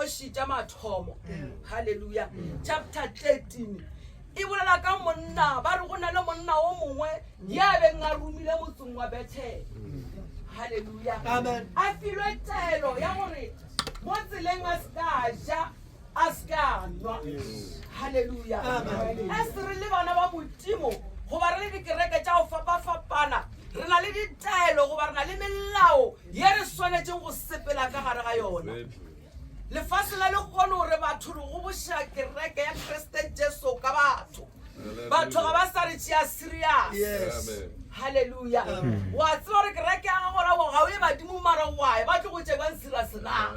dikgoši tša mathomo hallelujah chapter 13 e bolela ka monna ba re go na le monna o mongwe ya beng a rumile motseng wa Bethel hallelujah a filwe taelo ya gore mo tseleng a ska ja a ska nwa hallelujah a se re le bana ba modimo go ba re le dikereke tša go fapafapana re na le ditaelo go ba re na le melao ye re swanetseng go sepela ka gare ga yona lefase la le kgone gore batho re go boša kereke ya Kriste Jesu ka batho ga ba sa re tšea serious hallelujah wa tseba gore kereke ya gago ra ga o ye badimo mara wa ba tlo go tšeang serious na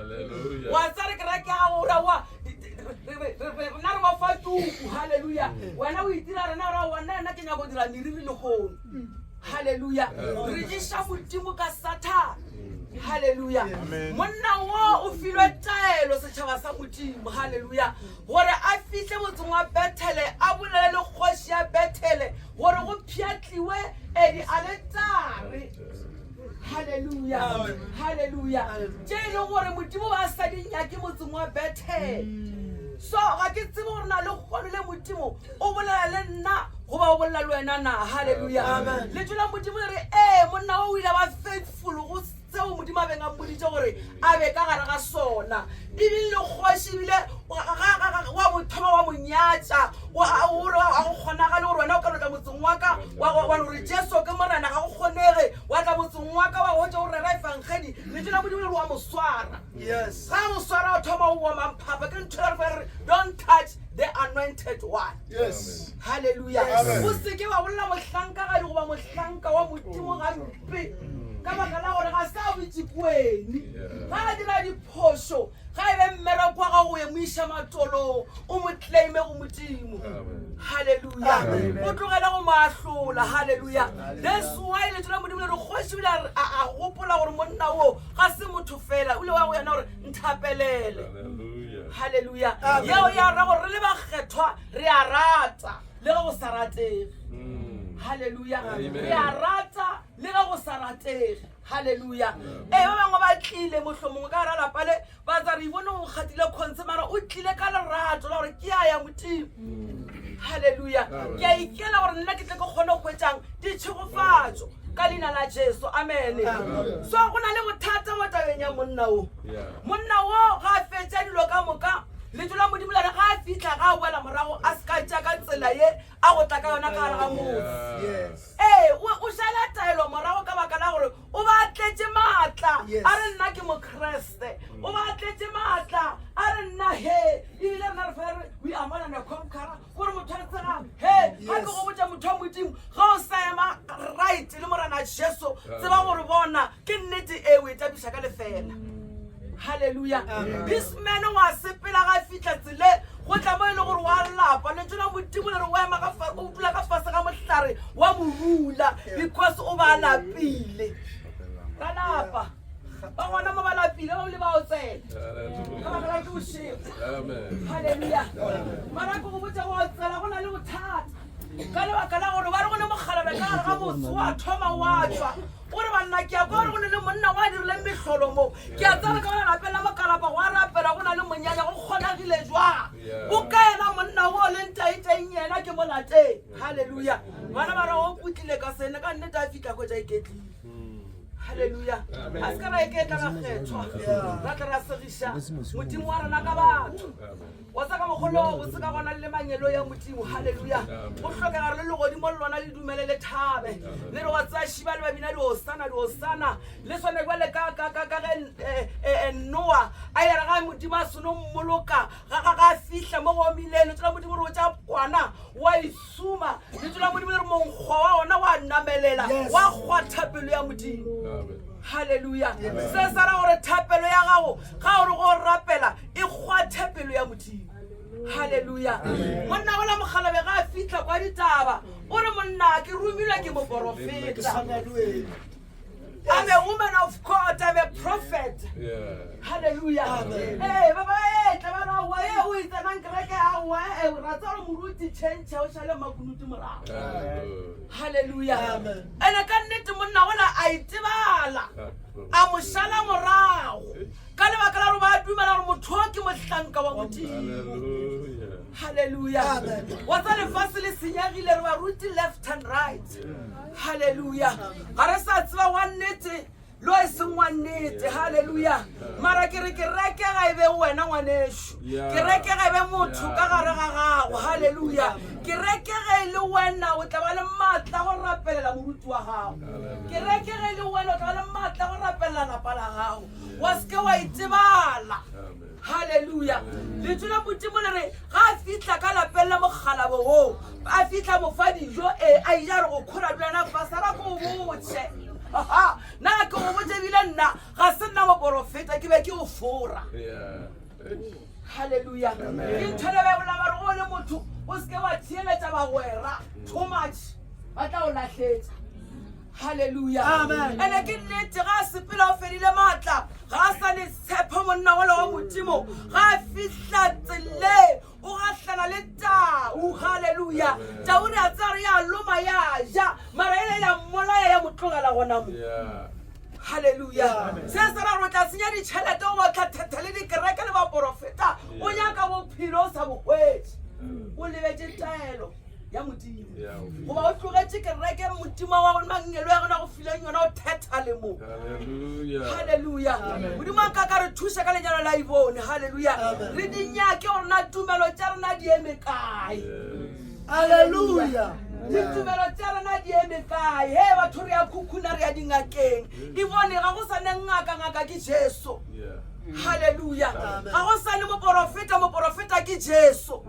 wa tseba gore kereke ya gago ra wa rena re ba fa tuku hallelujah wena o itira rena ra wa nna ke nyako dira meriri le kgono hallelujah re diša modimo ka Satan hallelujah monna wo o filwe taelo setšhaba sa modimo hallelujah gore a fihle motseng wa Bethel a bolele le kgoši ya Bethel gore go pšhatliwe di aletare hallelujah hallelujah tše e leng gore modimo ba sa di nyake motseng wa Bethel so ga ke tsebe gore na le kgono le modimo o bolela le nna goba o bolela le wena na hallelujah le tšola modimo le re monna o ile ba faithful go tseo modimo a beng a mmoditše gore a be ka gare ga sona ebile le kgoši ebile wa mothoma wa monyatša a go kgonagale gore wena o ka tla motseng wa ka wa gore Jesu ke morena ga go kgonege wa tla motseng wa ka wa hotša gore ra efangedi le tšona modimo le re wa mo swara ga mo swara o thoma o wa mamphapa ke ntho re don't touch the anointed one hallelujah o seke wa bolela mohlankagadi goba mohlanka wa modimo gampe ka baka la gore ga sa botšikueni ga a dira diphošo ga e be mmereko wa gago o ye moiša matolong o mo claime go modimo hallelujah o tlogela go mo ahlola hallelujah that's why le tšona modimo le re kgoši bile a gopola gore monna wo ga se motho fela o ile wa go yana gore nthapelele hallelujah yeo ya ra gore re le bakgethwa re a rata le ga go sa ratege hallelujah re a rata le ga go sa ratege hallelujah ba bangwe ba tlile mohlomongwe ka gara lapale ba tsa re ibone o kgatile khonse mara o tlile ka lerato la gore ke a ya modimo hallelujah ke a ikela gore nna ke tle ke kgone go hwetšang ditšhegofatšo ka leina la Jesu amen so go na le bothata mo tabeng ya monna wo ga a fetša dilo ka moka le tšola modimo la re ga a fitlha ga a boela morago a ska tša ka tsela ye a go tla ka yona ka gare ga motse o šala taelo morago ka baka la gore o ba tletše maatla a re nna ke mokreste o ba tletše maatla a re nna ebile rena re fere we amana na conqueror gore motho a tsega ga ke go botša motho wa modimo ga o sa ema right le morena Jesu tseba gore bona ke nnete e o e tabiša ka lefela hallelujah this man wa sepela ga fitla tsele go tla mo ile gore wa lapa le tšona modimo le re wa ema ka o dula ka fase ga mohlare wa morula because o ba lapile ka lapa ba gona mo ba lapile ba le ba o tsela ka ba la ke o sheba hallelujah mara go botša go tsela go na le bothata ka lebaka la gore ba re gone mogalabe ka gare ga motse wa thoma wa tšwa gore banna ke a kwa gore go ne le monna wa dirile mehlolo mo ke a tsara ka bona lapela makalapa go a rapela go na le monyanya go kgonagile jwang o ka ena monna wo le ntaiteng yena ke molateng hallelujah bana ba ra o putlile ka sene ka nnete a fitlha ko tša iketlile hallelujah a se ka ra eketla ga kgethwa ra tla ra segiša modimo wa rena ka batho wa tsaka mogolo o se ka gona le manyelo ya modimo hallelujah go hlokega re le legodimo le lona le dumele le thabe le re wa tsaya šiba le babina di osana le swane jale ka ge Noa a ere ga modimo a seno mmoloka ga fihla mo go omileng le tšola modimo re o tša kwana wa isuma le tšola modimo le re monkgwa wa ona wa namelela wa kgwatha pelo ya modimo hallelujah se sa ra gore thapelo ya gago ga gore go rapela e kgwathe pelo ya modimo hallelujah monna gola mogalabe ga a fitlha kwa ditaba o re monna ke rumilwe ke moprofeta I'm a woman of God, I'm a prophet. Hallelujah. Baba tabana wa o itana nkreke a wa e ratsa moruti change o shale makunutu mora. Hallelujah. Ena ka nnete monna wala a itibala a mo shala morago ka le bakala ro ba dumela re motho ke mo mohlanka wa modimo. Hallelujah. Wa tsa lefatshe le senyagile re ba ruti left and right. Hallelujah. Ga re sa tseba wa nnete lo e seng wa nnete. Hallelujah. Mara ke re ke reke ga ebe wena ngwanesho, ke reke ga ebe motho ka gare ga gago. Hallelujah. Ke reke ga ile wena o tla ba le matla go rapelela moruti wa gago, ke reke ga ile wena o tla ba le matla go rapelela lapa la gago, wa se ke wa itebala. Hallelujah. Le tuna modimo le re ga fitla ka lapella mogalabo o a fitla mofadi jo a ija re go khora dula pasara go botse. Na ke go botse bile nna ga se nna mo profeta ke be ke o fora. Hallelujah. Ke tshwere ba bola ba re go le motho o se ke wa tsheletsa ba gwera too much ba tla o lahletsa. Hallelujah. Amen. And again, let us spill off any matla. Rasan is sepamon nawala mutimo. Rafislat le. Urasana leta. Hallelujah. Tauna Zaria Lumaya. Ja. Marela Molaya Mutunga la Wanamu. Hallelujah. Sesara rota signori chela dowa katatali kerekele ba profeta. Onyaka wo pirosa wo wet. Ulivete taelo. Ya modimo go ba o tlogetse ke reke modimo wa gona mangelo ya gona go fileng yona o thetha le mo. Hallelujah. Modimo ka ka re thusa ka lenyalo la ibone. Hallelujah. Re dinyake gore na tumelo tsa rena di eme kae. Hallelujah. Ditumelo tsa rena di eme kae. He batho re ya khukhuna re ya dingakeng e bone ga go sa neng ngaka ke Jesu. Hallelujah. Ga go sa ne mo profeta ke Jesu.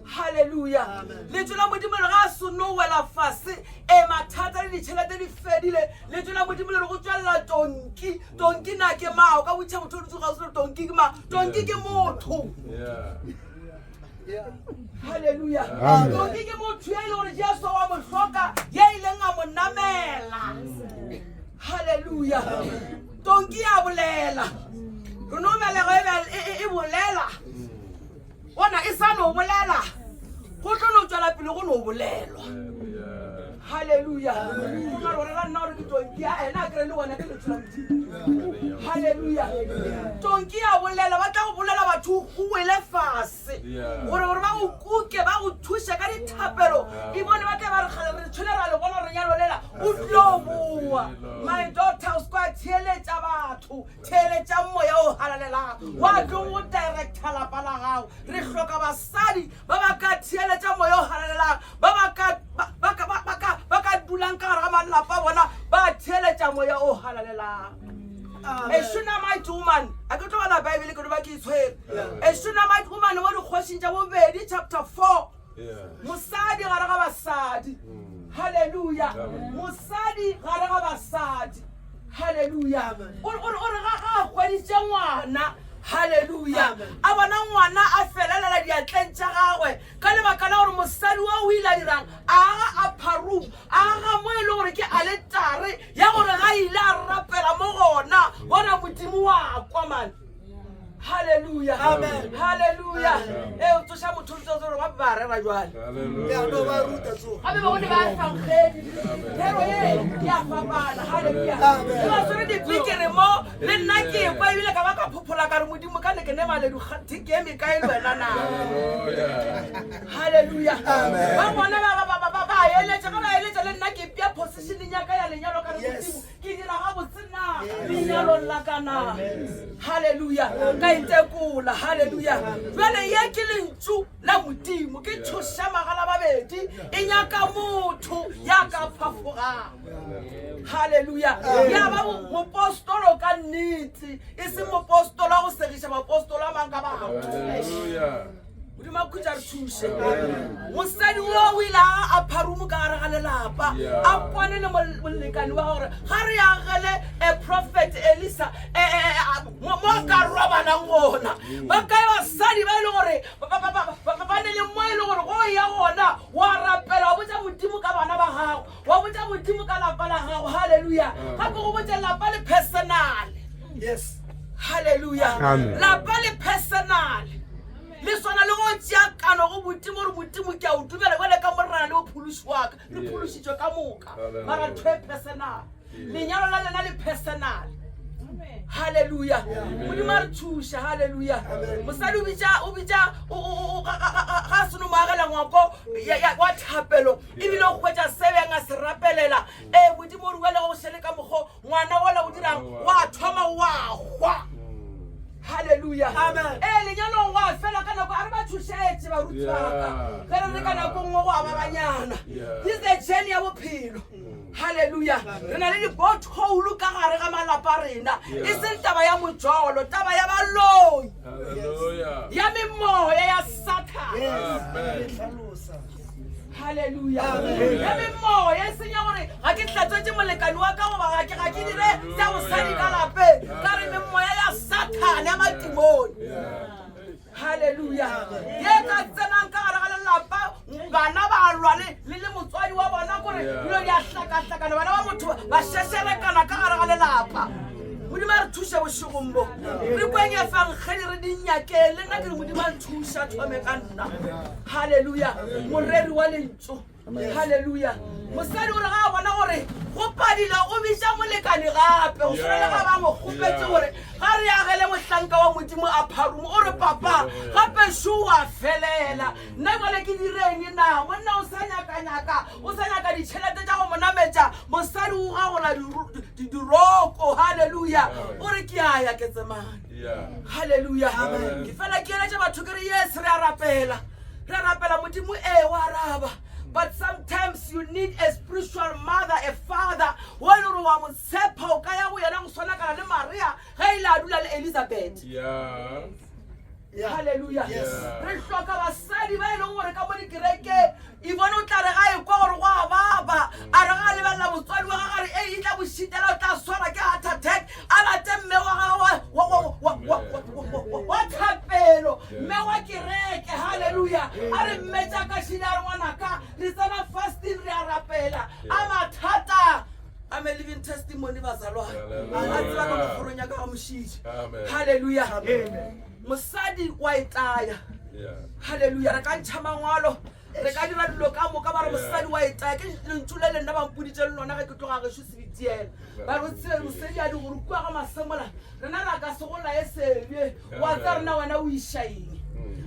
Hallelujah. Le tula modimo le ga se no wela fase e mathata le ditšhelete di fedile. Le tula modimo le go tswalla tonki na ke mao ka botšha motho o ga se tonki ke ma tonki ke motho. Hallelujah. Tonki ke motho ya ile gore Jesu wa mo hloka ye ile nga mo namela. Hallelujah. Tonki ya bolela re no mele go e bolela ona e sa no bolela go tlo no tswela pele go no bolelwa. Hallelujah. Go re la nna re tonki ya ena kre le wona ke le tsela motho. Hallelujah. Tonki ya bolela ba tla go bolela batho go wele fase gore ba go kuke ba go thusha ka dithapelo e bone ba tla ba re tshwele ra le bona re nyalo lela o tlo bua. My daughter o ska theletsa batho theletsa moya o halalela wa tlo go director la pala gago. Re hloka basadi ba ba ka theletsa moya o halalela ba ba ka dulang ka ga malapa bona ba theletsa moya o halalela. A Shunammite woman, I go to the Bible, go back his way. A Shunammite woman, what the question chapter 4. Musadi Garabasadi. Hallelujah. Musadi Garabasadi. Hallelujah. What is your hallelujah. Abana ngwana a felela la diatlentsa gagwe ka le bakala gore mosadi wa o ile dirang a pharu a mo ile gore ke aletare ya gore ga ile a rapela mo gona bona modimo wa kwa man. Hallelujah. Amen. Hallelujah. O tsosha motho tso gore ba ba rera jwale. Ya no ba ruta tso ga be go ne ba sangedi pero ya fapana. Hallelujah. Ba tsore di pikere mo le nna ke kwa ile ka ba ka phophola ka re modimo ka ne ke ne ba le di ke me ka ile wena na. Hallelujah. Ba bona ba ele tsa ba ele tsa le nna ke pia position ya ka ya lenyalo ka re modimo ke dira ga botsena lenyalo la kana. Hallelujah. Intekula. Hallelujah. Jwale ye ke lentsu la modimo ke tshosha magala babedi e nyaka motho ya ka phafoga. Hallelujah. Ya ba mo apostolo ka nnete e se mo apostolo go segisha ba apostolo a manga ba. Hallelujah. Modimo ku tsa re thuse. Mosadi wa o ile a pharumo ka gare ga lelapa a kwane le molekane wa gore ga re ya gele a prophet Elisa mo ka robana ngona ba ka basadi ba ile gore ba ne le mo ile gore go ya gona wa rapela wa botsa modimo ka bana ba gago wa botsa modimo ka lapa la gago. Hallelujah. Ga go botsa lapa le personal. Yes. Hallelujah. Lapa le personal. Le sona le go tsia kano go botimo re botimo ke a o dumela ba le ka morana le o phulushwa ka le phulushitšwe ka moka mara twe personal. Lenyalo la lena le personal. Amen. Hallelujah. Modimo a re thuša. Hallelujah. Mosadi o bitša ga seno moagela ngwako wa thapelo ebile o kgwetša sebeng a se rapelela modimo o ruele go šele ka mokgo ngwana ola o dirang wa thoma wa hwa. Hallelujah. Amen. Lenyalong wa fela ka nako a re ba thušetše baruti ba ka ge re le ka nako nngwe go aba banyana. This is the journey ya bophelo. Hallelujah. Re na le di-pothole ka gare ga malapa rena e seng taba ya mojolo, taba ya baloi ya memoya ya Satan. Hallelujah. Ya memoya e senya gore ga ke hlatswetse molekane wa ka goba ga ke dire tsa bosadi ka lapeng ka re memoya ya Satan ya matimoni. Hallelujah. Ye ka tsenang ka gare ga lelapa bana ba lwa le motswadi wa bona gore dilo di a hlakahlakana bana ba motho ba shesherekana ka gare ga lelapa. Modimo a re thuša bošegong bo re kweng e fang kgedi re dinyakeng le nna ke re modimo a nthuša thome ka nna. Hallelujah. Moreri wa lentso. Hallelujah. Mosadi o re ga a bona gore go padile o bitša molekane gape go tshwana le ga ba mo kgopetse gore ga re agele mohlanka wa modimo a pharumo o re papa gape šo a felela nna jale ke direng na monna o sa nyaka ditšhelete tša go monametša mosadi o ga gola diroko. Hallelujah. O re ke a ya ke tsemane. Hallelujah. Ke fela ke eletša batho ke re yes re a rapela modimo wa araba. But sometimes you need a spiritual mother, a father. When you are with Sepa, Kaya, we are not so like Maria, Hayla, Elizabeth. Hallelujah. Re hloka basadi ba ile gore ka mo dikereke e bona o tla re ga e kwa gore wa baba a re ga le bana motswadi wa gagare e tla bošitela o tla swara ke heart attack a late mme wa thapelo mme wa kereke. Hallelujah. A re mmetša ka šila re ngwanaka re tsena fasting re a rapela a mathata. I'm a living testimony bazalwane a tseba ka mogorong ya ka ga mošitši. Hallelujah. Amen. Mosadi wa itaya. Hallelujah. Re ka ntšha mangwalo re ka dira dilo ka moka ba re mosadi wa itaya ke lentsule le nna ba mpoditše le lona ge ke tloga gešo sebitiela ba re mosadi a di gore kua ga masemola rena ra ka segola e sebje wa tsa rena wena o išaeng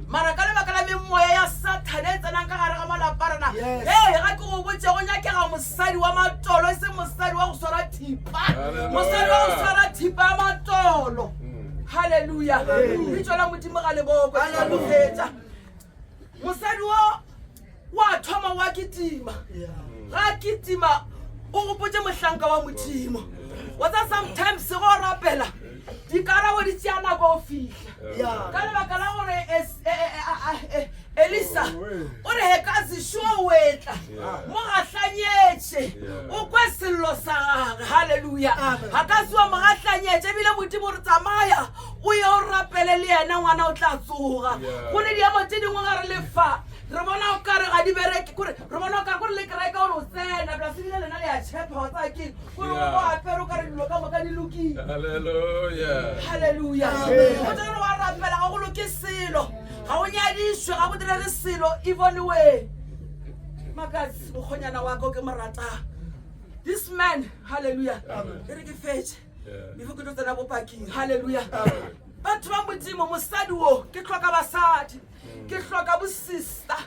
mara ka lebaka la memoya ya Satan e tsenang ka gare ga malapa rena ga ke go botse go nyakega mosadi wa matolo e seng mosadi wa go swara thipa mosadi wa go swara thipa ya matolo. Hallelujah. Bitso la modimo ga le boko a lo fetsa mosadi wa thoma wa kitima ga kitima o gopotse mohlanka wa modimo wa tsa sometimes go rapela dikarabo di tšea nako o fihla ka lebaka la gore Elisa o re he ka sešo wetla mo gahlanyetše o kwe sello sa gage. Hallelujah. ga ka siwa mo gahlanyetše ebile modimo re tsamaya o ye o rapele le yena ngwana o tla tsoga go ne diamo tše dingwe ga re lefa re bona o kare ga di bereke kore re bona o kare gore le kereke gore o tsena plasebile lena le ya chepa wa tsa keng gore o apere o kare dilo ka moka di lokile. Hallelujah. O tsere wa rapela ga go loke selo ga o nyadišwe ga bo direle selo even way makatsi bokgonyana wa ka o ke mo ratang this man. Hallelujah. ke re ke fetše before ke tlo tsena bopaking. Hallelujah. batho ba modimo mosadi wo ke tlhoka basadi ke hloka bo sister.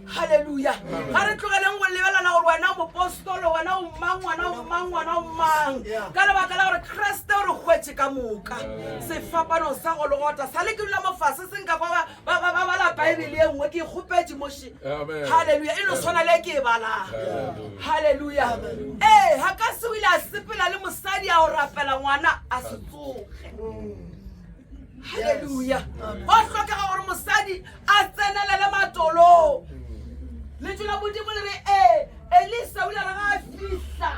Hallelujah. ga re tlogeleng go lebelana gore wena o mopostolo wena o mang ngwana o mang ka lebaka la gore Kriste o re hwetše ka moka sefapano sa go legota sa le ke dula mofase seng ka kwa ba bala baebele e nngwe ke ikgopetše moši. Hallelujah. e no swana le ke e balang. Hallelujah. ga ka se o ile a sepela le mosadi a o rapela ngwana a se tsoge. Hallelujah. Go hlokega gore mosadi a tsenelele matolo le tšola modimo le re Elisa o ile re ga a fihla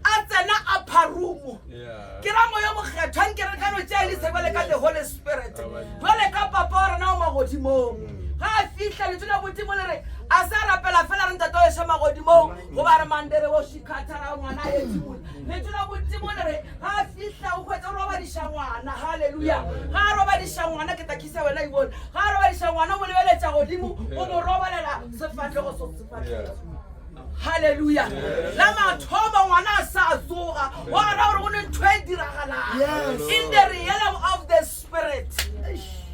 a tsena a pharumo ke ra moya mokgethwa nke re ka no tša Elisa jwale ka the Holy Spirit jwale ka papa wa rena o magodimong ga a fihla le tšola modimo le re a sa rapela fela re ntate o eša magodimong go ba re mandere bo šikhathara ngwana a etimola le tšola modimo le re ga a fihla o kgwetsa o robadiša ngwana. Hallelujah. ga a robadiša ngwana ke takisa wena e bone ga a robadiša ngwana o mo lebeletša godimo o mo robalela sefatlego so sefatlego. Hallelujah. La mathoba ngwana sa tsoga wa ra re go ne ntwe diragala in the realm of the spirit.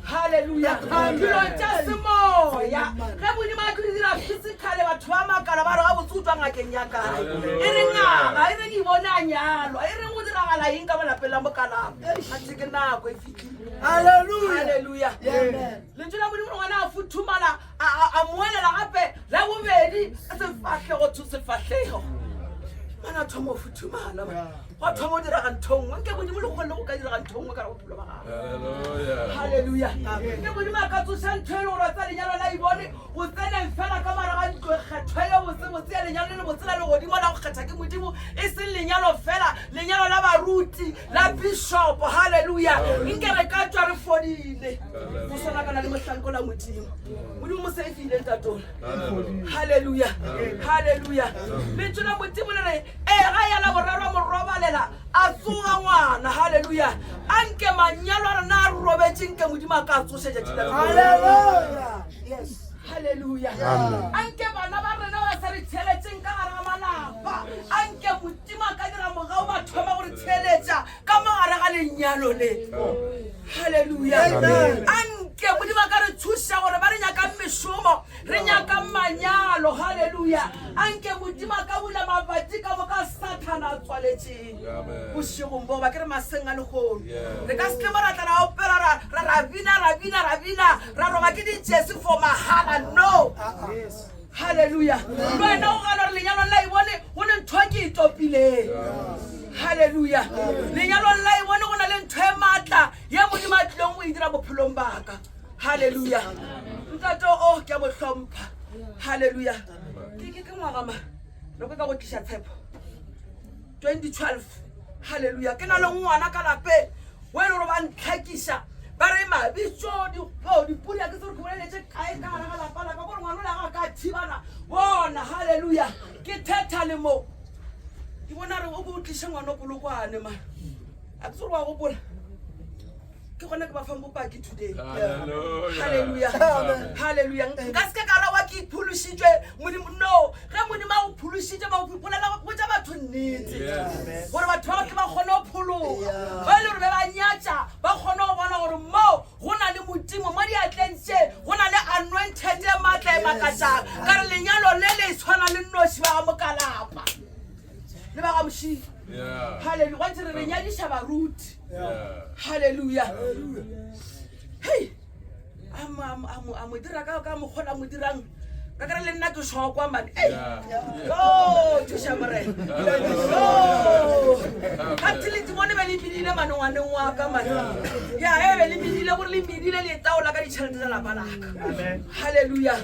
Hallelujah. Dilo tsa semoya ge modimo a dira physical batho ba makala ba re ga botsutwa ngakeng ya kae e re ngaga e re ke bona nyalo e re go diragala eng ka bona pela mokala a tsike nako e fitile. Hallelujah. Hallelujah. Amen. Le tsela modimo ngwana a futhumala a moelela gape la bobedi a se fahle go tse fahlego mana thomo futhumala wa thomo dira ga nthongwe ke modimo le go le go ka dira ga nthongwe ka go pholo ba gago. Hallelujah. Ke modimo ka tsosa nthelo ra tsa lenyalo la ibone go tsena fela ka mara ga ntlo kgethoyo botse ya lenyalo le botsela le godimo la go kgetha ke modimo e se lenyalo fela lenyalo la baruti la bishop. Hallelujah. Nkere ka tswa re fodile go sona kana le mohlanko la modimo modimo mo se file ntatona. Hallelujah. Hallelujah. Le tsona modimo le re ga ya la boraro mo robalela a tsoga ngwana. Hallelujah. Anke manyalo a rena a robetseng ke modimo a ka tsosetsa tshela. Hallelujah. Yes. Hallelujah. Anke bana ba rena ba sa re tsheletseng ka gare ga malapa anke modimo a ka dira mogao ba thoma gore tsheletsa ka mogare ga lenyalo le. Hallelujah. Anke modimo a ka re thusa gore ba re nyaka meshomo re nyaka manyalo. Hallelujah. Anke modimo a ka bula mabati ka mo ka Satan a tswaletseng bošegong bo ba ke re maseng a legolo re ka se ra tla ra opera ra bina ra roba ke dijesi for mahala. No. Yes. Hallelujah. Wena o gana re lenyalo la ibone go ne ntho ke itopile. Hallelujah. Lenyalo la ibone go na le ntho e matla ya modimo a tlong o dira bophelong baka. Hallelujah. Ntato o ke bo hlompha. Hallelujah. Ke ngwaga ma lo ka go tlisha tshepo 2012. Hallelujah. Ke na le ngwana ka lape we lo ba ntlhakisha bare ma bitso di pula ke tsore go boleletse kae ka gara la pala ka gore ngwana la ga ka thibana bona. Hallelujah. Ke thetha le mo ke bona re o go tlisha ngwana polokwane ma a tsore wa go bola ke gone ke ba fa mbopaki today. Hallelujah. Hallelujah. Nka se ka ra wa ke phulushitswe modimo no ge modimo a o phulushitse ba o pupolela go tsa batho nnete gore batho ba ke ba gone o phologa ba le re ba nyatsa ba gone go bona gore mo go na le modimo mo di atlense go na le anointed matla e makatsang ka re lenyalo le le tshwana le nnoshi ba mo kalapa le ba ga moshi. Hallelujah. Wa tsere re nyadisha baruti. Hallelujah. Hey, I'm dira ka mo khola mo dirang ka kare le nna ke shokwa man. Hey, oh tshamare atile di mone ba le bidile mano ngwane wa ka man ya be le bidile gore le bidile le taola ka ditšhelete tsa la balaka. Hallelujah.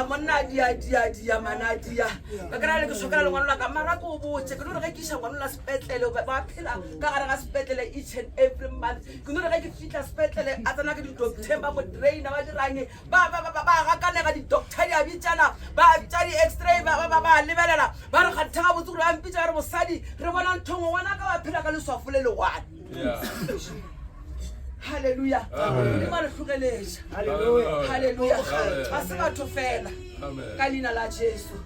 Monna dia manadia ka kare le ke shokela le ngwana la ka mara ko botse ke no re ke isha ngwana la sepetlele ba phela ka gare ga sepetlele each and every month ke no re ke fitla sepetlele a tsana ke di doctor ba mo trainer ba dirang ba ga kana ga di doctor ya bitsana ba tsari x-ray ba lebelela ba re ga thaba botsuru a mpitsa re bosadi re bona nthongo wana ka ba phela ka le swafole le wana. Hallelujah. Di mala tlhogeletsha. Hallelujah. Ba se batho fela ka leina la Jesu.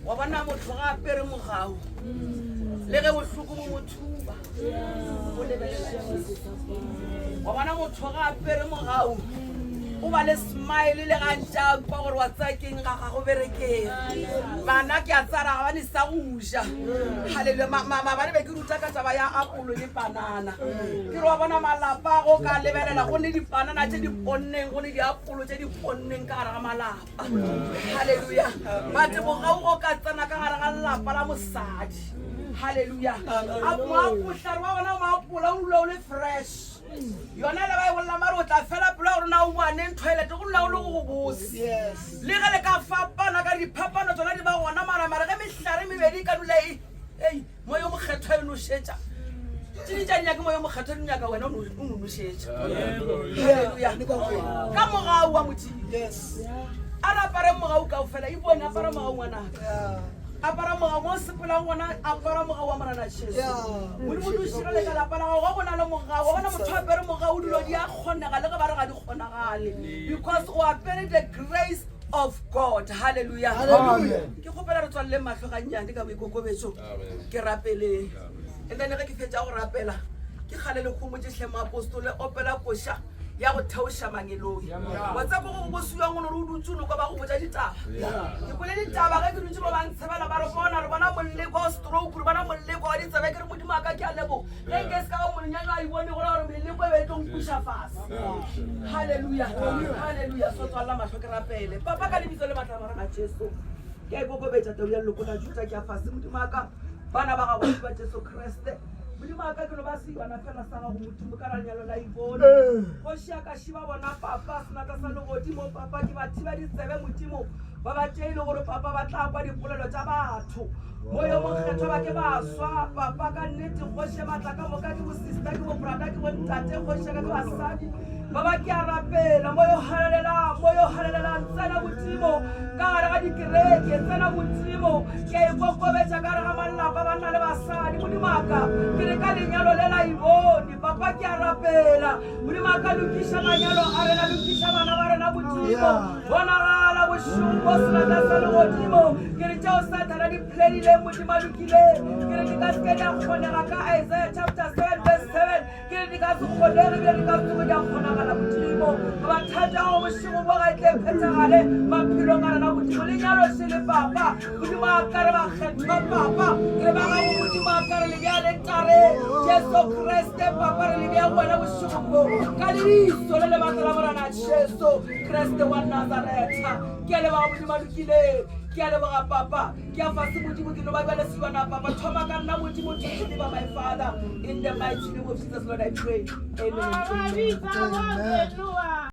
Wa bana motho ga apere mogao le ge bohloko mo mothuba o lebelela wa bana motho ga apere mogao o ba le smile le ga ntša kwa gore wa tsakeng ga go berekeng bana ke a tsara ga ba ne sa goja. Hallelujah. Mabane be ke ruta ka taba ya apolo le panana ke re wa bona malapa go ka lebelela go ne dipanana tse di ponneng go ne diapolo tse di ponneng ka gare ga malapa. Hallelujah. Batho bogao go ka tsena ka gare ga lelapa la mosadi. Hallelujah. A moaputlare wa bona maapola o dula o le fresh. Yona le ba e bolla mare o tla fela pula gore na o boaneng toilet go nna o le go bose. Le ge le ka fapana ka diphapano tsona di ba gona mara ge mehlare mebedi ka dula ei mo yo mokgetho e nošetša. Tšinitša nyake mo yo mokgetho di nyaka wena o nonošetša. Hallelujah. Ka mogau wa modimo. A re apare mogau kao fela e bone apara mogau ngwanaka. Apara mogau mo sepelang gona apara mogau wa morana Jesu. Modimo di širele ka lapa la gago ga bona le mogau ga bona motho apere mogau dilo di a kgonega le ge ba re ga di kgonagale because o apere the grace of God. Hallelujah. Ke kgopela re tswalle mahlo ga nnyane ka boikokobetso ke rapeleng and then ge ke fetša go rapela ke kgale le kgomotse maapostole opela koša ya go theoša mangelong wa tsa go go bosiwang o ne re o dutse no kwa ba go botsa ditaba ke bole ditaba ge ke dutse ba bantshebela ba re bona moleko wa stroke re bona moleko wa ditsebe ke re modimo a ka ke a lebo ge nke se ka ba monnyane a e bone gona gore meleko e be tlo nkuša fase. Hallelujah. So tswalla mahlo ke rapele papa ka lebitso le matlamarana Jesu ke a ikokobetša tau ya leloko la Juda ke a fase modimo aka bana ba gago ba Jesu Kriste modimo aka ke no ba se bana fela sa gago modimo ka lenyalo la ibone go šiaka šiba bona papa senata sa legodimo papa ke ba thiba ditsebe modimo ba ba teile gore papa ba tla kwa dipolelo tša batho mo yo mokgetho ba ke ba swa papa ka nnete goše matla ka moka ke bosista ke bobrata ke bontate goše ka ke basadi ba ba ke a rapela mo yo halelelang tsena modimo ka gare ga dikereke tsena modimo ke a ikokobetša ka gare ga malapa ba nna le basadi modimo aka ke re ka lenyalo le la ibone papa ke a rapela modimo aka lokiša manyalo a rena lokiša bana ba rena modimo bonagala bošomo bo senata sa legodimo ke re tšeo satana di pledileng modimo a lokileng ke re di ka seke di a kgonega ka Isaiah chapter 7 verse 7 ke re di ka se kgonege bile di ka sego di a kgonagala modimo ba thata go bošomo bo ga itle phethagale maphelong a rena modimo lenyalo se le papa modimo a kare ba kgethwa papa ke re ba gago modimo a kare le bja le tare Jesu Kriste papa re le bja bona bošomo bo ka leiso le lebaka la morana Jesu Kriste wa Nazareta ke a leboga modimo a lokileng ke a leboga papa ke a fase modimo ke no ba bjale siwana papa thoma ka nna modimo to ba my Father in the mighty name of Jesus Lord I pray amen.